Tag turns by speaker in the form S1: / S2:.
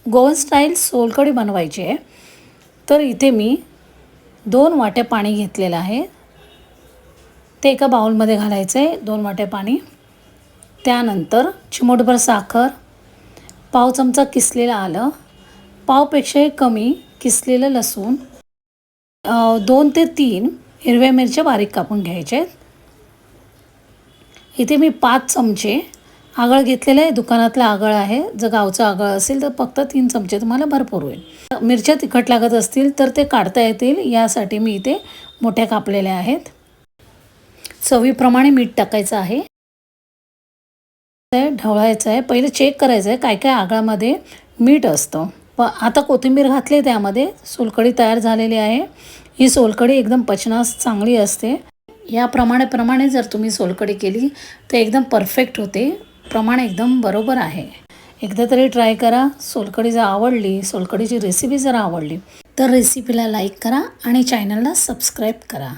S1: Goan style solkadhi बनवायची आहे. तर इथे मी 2 वाट्या पाणी घेतलेलं आहे. ते एका बाउलमध्ये घालायचं आहे, 2 वाट्या पाणी. त्यानंतर चिमूटभर साखर, पाव चमचा किसलेलं आलं, पावपेक्षाही कमी किसलेलं लसूण, 2 ते 3 हिरव्या मिरच्या बारीक कापून घ्यायच्या आहेत. इथे मी 5 चमचे आगळ घेतलेलं आहे. दुकानातलं आगळ आहे. जर गावचं आगळ असेल तर फक्त 3 चमचे तुम्हाला भरपूर होईल. मिरच्या तिखट लागत असतील तर ते काढता येतील, यासाठी मी इथे मोठ्या कापलेल्या आहेत. चवीप्रमाणे मीठ टाकायचं आहे. ढवळायचं आहे. पहिले चेक करायचं आहे काय काय आगळामध्ये मीठ असतं. आता कोथिंबीर घातली त्यामध्ये. सोलकढी तयार झालेली आहे. ही सोलकढी एकदम पचनास चांगली असते. या प्रमाणे जर तुम्ही सोलकढी केली तर एकदम परफेक्ट होते. प्रमाण एकदम बरोबर आहे. एकदा तरी ट्राय करा. सोलकढी जर आवडली, सोलकढीची रेसिपी जर आवडली तर रेसिपीला लाईक करा आणि चॅनलला सबस्क्राईब करा.